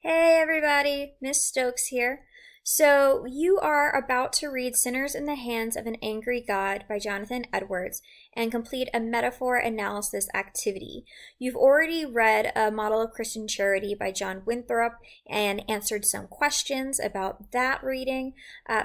Hey everybody, Miss Stokes here. So, you are about to read Sinners in the Hands of an Angry God by Jonathan Edwards and complete a metaphor analysis activity. You've already read A Model of Christian Charity by John Winthrop and answered some questions about that reading.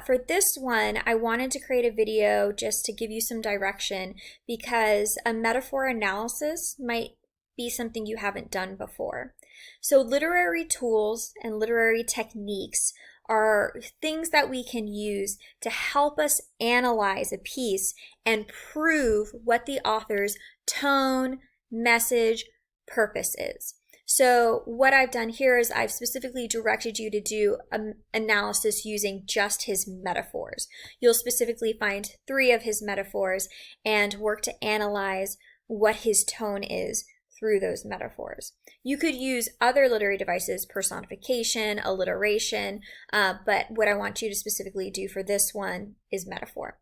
For this one, I wanted to create a video just to give you some direction because a metaphor analysis might be something you haven't done before. So, literary tools and literary techniques are things that we can use to help us analyze a piece and prove what the author's tone, message, purpose is. So, what I've done here is I've specifically directed you to do an analysis using just his metaphors. You'll specifically find 3 of his metaphors and work to analyze what his tone is through those metaphors. You could use other literary devices, personification, alliteration, but what I want you to specifically do for this one is metaphor.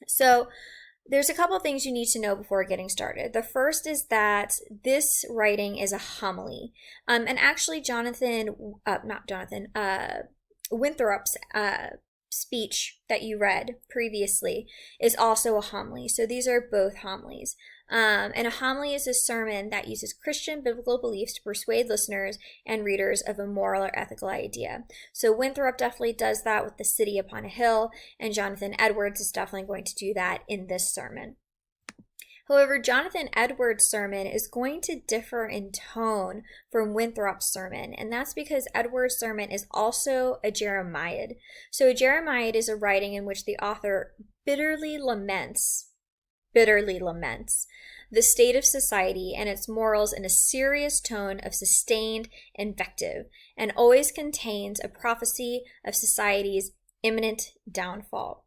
So there's a couple of things you need to know before getting started. The first is that this writing is a homily. And actually Winthrop's speech that you read previously is also a homily. So these are both homilies. And a homily is a sermon that uses Christian biblical beliefs to persuade listeners and readers of a moral or ethical idea. So Winthrop definitely does that with The City Upon a Hill, and Jonathan Edwards is definitely going to do that in this sermon. However, Jonathan Edwards' sermon is going to differ in tone from Winthrop's sermon, and that's because Edwards' sermon is also a Jeremiad. So a Jeremiad is a writing in which the author bitterly laments the state of society and its morals in a serious tone of sustained invective, and always contains a prophecy of society's imminent downfall.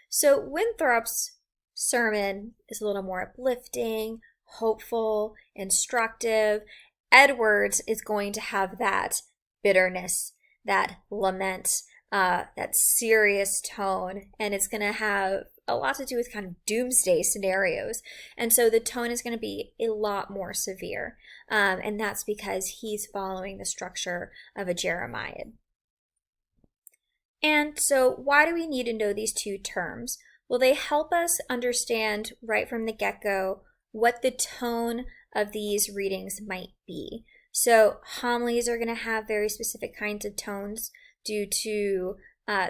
So Winthrop's sermon is a little more uplifting, hopeful, instructive. Edwards is going to have that bitterness, that lament, that serious tone, and it's going to have a lot to do with kind of doomsday scenarios. And so the tone is going to be a lot more severe. And that's because he's following the structure of a Jeremiad. And so why do we need to know these 2 terms? Well, they help us understand right from the get-go what the tone of these readings might be. So homilies are going to have very specific kinds of tones due to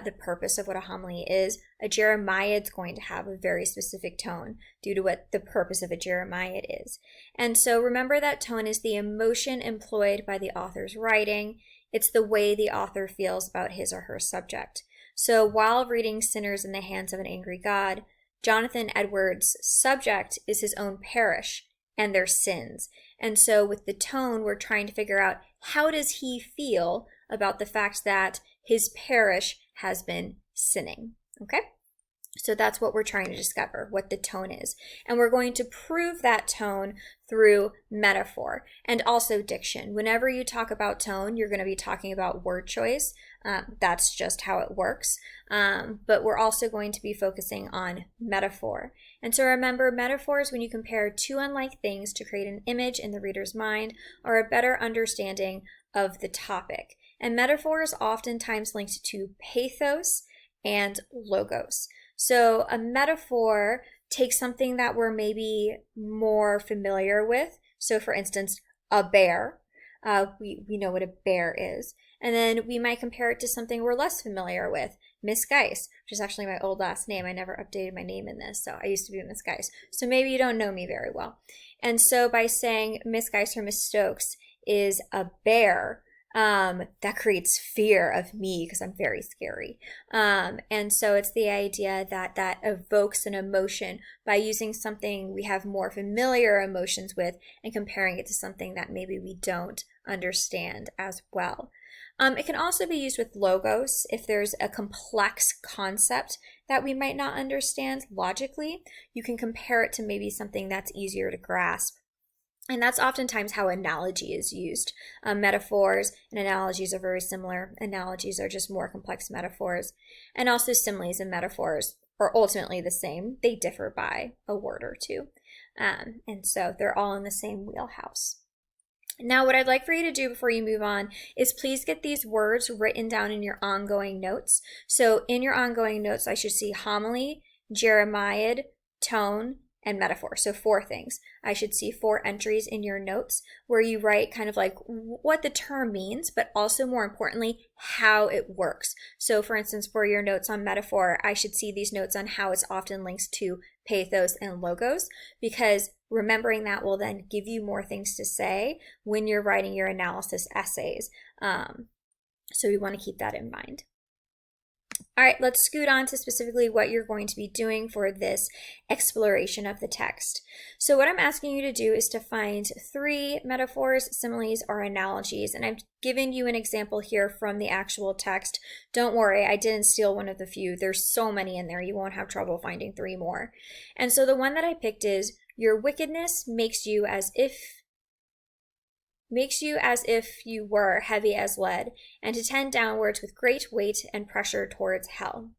the purpose of what a homily is. A Jeremiad is going to have a very specific tone due to what the purpose of a Jeremiad is. And so remember that tone is the emotion employed by the author's writing. It's the way the author feels about his or her subject. So while reading Sinners in the Hands of an Angry God, Jonathan Edwards' subject is his own parish and their sins. And so with the tone, we're trying to figure out how does he feel about the fact that his parish has been sinning. Okay? So that's what we're trying to discover, what the tone is. And we're going to prove that tone through metaphor and also diction. Whenever you talk about tone, you're going to be talking about word choice. That's just how it works. But we're also going to be focusing on metaphor. And so remember, metaphors, when you compare 2 unlike things to create an image in the reader's mind, are a better understanding of the topic. And metaphor is oftentimes linked to pathos and logos. So a metaphor takes something that we're maybe more familiar with. So for instance, a bear. We know what a bear is. And then we might compare it to something we're less familiar with. Miss Geis, which is actually my old last name. I never updated my name in this, so I used to be Miss Geis. So maybe you don't know me very well. And so by saying Miss Geis or Miss Stokes is a bear, that creates fear of me because I'm very scary. And so it's the idea that evokes an emotion by using something we have more familiar emotions with and comparing it to something that maybe we don't understand as well. It can also be used with logos if there's a complex concept that we might not understand logically. You can compare it to maybe something that's easier to grasp. And that's oftentimes how analogy is used. Metaphors and analogies are very similar. Analogies are just more complex metaphors. And also similes and metaphors are ultimately the same. They differ by a word or 2. And so they're all in the same wheelhouse. Now, what I'd like for you to do before you move on is please get these words written down in your ongoing notes. So in your ongoing notes, I should see homily, Jeremiad, tone, and metaphor. So 4 things. I should see 4 entries in your notes where you write kind of like what the term means, but also more importantly, how it works. So for instance, for your notes on metaphor, I should see these notes on how it's often linked to pathos and logos, because remembering that will then give you more things to say when you're writing your analysis essays. So we want to keep that in mind. All right, let's scoot on to specifically what you're going to be doing for this exploration of the text. So what I'm asking you to do is to find 3 metaphors, similes, or analogies. And I'm giving you an example here from the actual text. Don't worry, I didn't steal one of the few. There's so many in there, you won't have trouble finding 3 more. And so the one that I picked is, your wickedness makes you as if you were heavy as lead, and to tend downwards with great weight and pressure towards hell.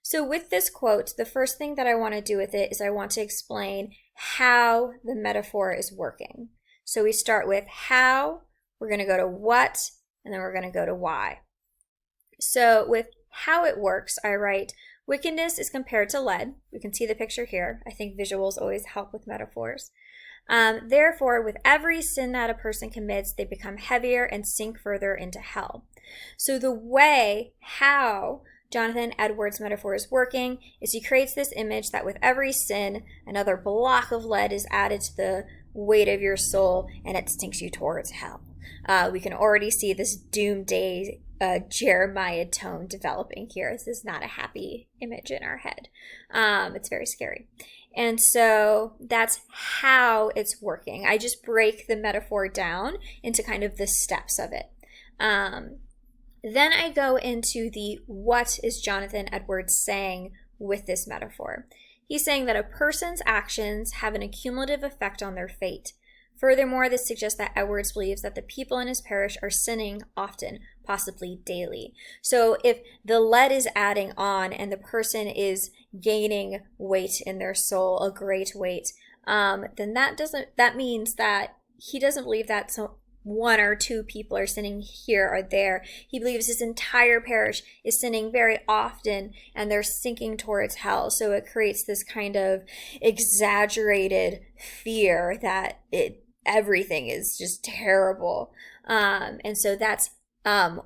So with this quote, the first thing that I want to do with it is I want to explain how the metaphor is working. So we start with how, we're going to go to what, and then we're going to go to why. So with how it works, I write, wickedness is compared to lead. We can see the picture here. I think visuals always help with metaphors. Therefore, with every sin that a person commits, they become heavier and sink further into hell. So the way how Jonathan Edwards' metaphor is working is he creates this image that with every sin, another block of lead is added to the weight of your soul, and it sinks you towards hell. We can already see this doomsday Jeremiad tone developing here. This is not a happy image in our head. It's very scary. And so that's how it's working. I just break the metaphor down into kind of the steps of it. Then I go into the what is Jonathan Edwards saying with this metaphor. He's saying that a person's actions have an accumulative effect on their fate. Furthermore, this suggests that Edwards believes that the people in his parish are sinning often, possibly daily. So if the lead is adding on and the person is gaining weight in their soul, a great weight, then that means that he doesn't believe that 1 or 2 people are sinning here or there. He believes his entire parish is sinning very often and they're sinking towards hell. So it creates this kind of exaggerated fear that everything is just terrible. And so that's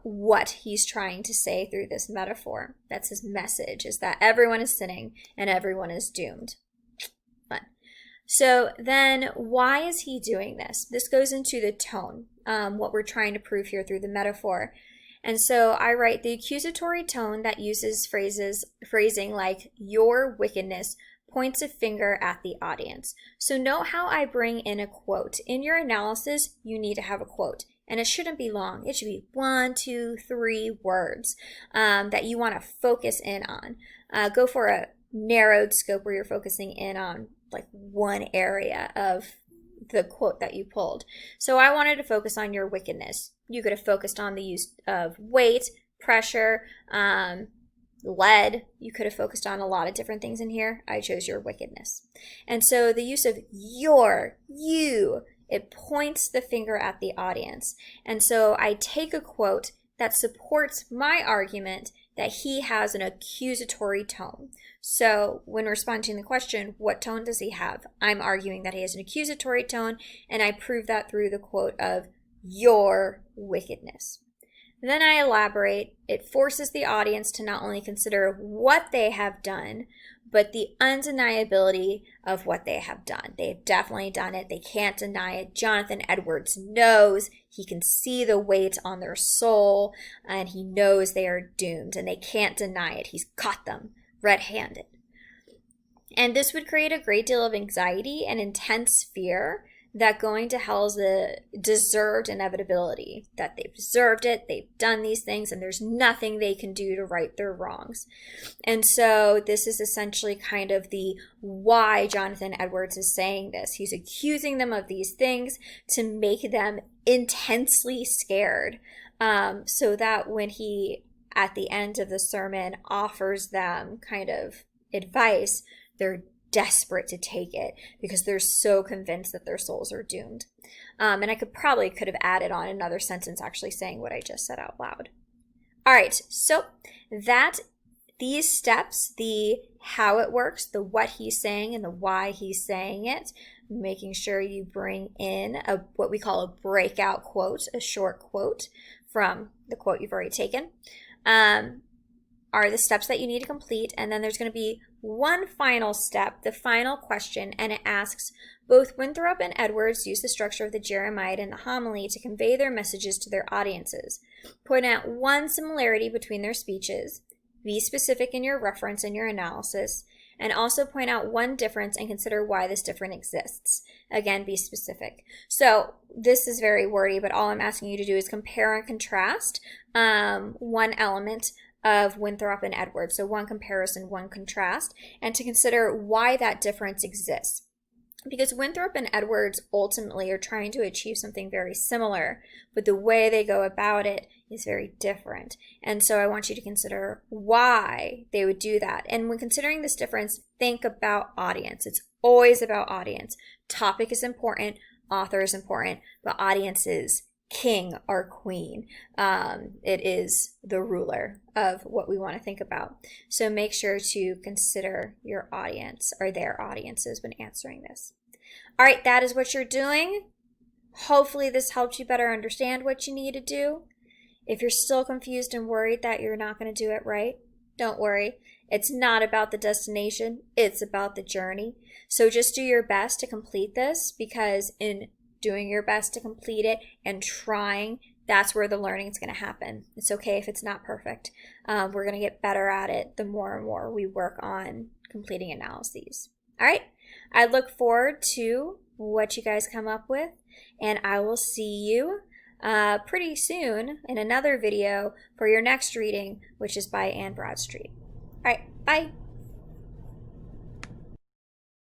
what he's trying to say through this metaphor. That's his message, is that everyone is sinning and everyone is doomed. Fun. So then why is he doing this? This goes into the tone, what we're trying to prove here through the metaphor. And so I write the accusatory tone that uses phrasing like your wickedness points a finger at the audience. So note how I bring in a quote. In your analysis, you need to have a quote. And it shouldn't be long. It should be 1, 2, 3 words that you want to focus in on. Go for a narrowed scope where you're focusing in on like one area of the quote that you pulled. So I wanted to focus on your wickedness. You could have focused on the use of weight, pressure, lead. You could have focused on a lot of different things in here. I chose your wickedness. And so the use of you, it points the finger at the audience. And so I take a quote that supports my argument that he has an accusatory tone. So when responding to the question, what tone does he have? I'm arguing that he has an accusatory tone, and I prove that through the quote of your wickedness. Then I elaborate. It forces the audience to not only consider what they have done, but the undeniability of what they have done. They've definitely done it. They can't deny it. Jonathan Edwards knows. He can see the weight on their soul, and he knows they are doomed, and they can't deny it. He's caught them red-handed. And this would create a great deal of anxiety and intense fear that going to hell is a deserved inevitability, that they've deserved it, they've done these things, and there's nothing they can do to right their wrongs. And so this is essentially kind of the why Jonathan Edwards is saying this. He's accusing them of these things to make them intensely scared, so that when he, at the end of the sermon, offers them kind of advice, they're desperate to take it because they're so convinced that their souls are doomed. And I could have added on another sentence actually saying what I just said out loud. All right, so these steps, the how it works, the what he's saying, and the why he's saying it, making sure you bring in what we call a breakout quote, a short quote from the quote you've already taken, are the steps that you need to complete. And then there's going to be one final step, the final question, and it asks, both Winthrop and Edwards use the structure of the Jeremiad and the homily to convey their messages to their audiences. Point out one similarity between their speeches, be specific in your reference and your analysis, and also point out one difference and consider why this difference exists. Again, be specific. So this is very wordy, but all I'm asking you to do is compare and contrast one element of Winthrop and Edwards. So one comparison, one contrast, and to consider why that difference exists. Because Winthrop and Edwards ultimately are trying to achieve something very similar, but the way they go about it is very different. And so I want you to consider why they would do that. And when considering this difference, think about audience. It's always about audience. Topic is important, author is important, but audience is king or queen. It is the ruler of what we want to think about. So make sure to consider your audience or their audiences when answering this. All right, that is what you're doing. Hopefully this helped you better understand what you need to do. If you're still confused and worried that you're not going to do it right, don't worry. It's not about the destination, it's about the journey. So just do your best to complete this, because in doing your best to complete it and trying, that's where the learning is going to happen. It's okay if it's not perfect. We're going to get better at it the more and more we work on completing analyses. All right, I look forward to what you guys come up with, and I will see you pretty soon in another video for your next reading, which is by Anne Bradstreet. All right, bye.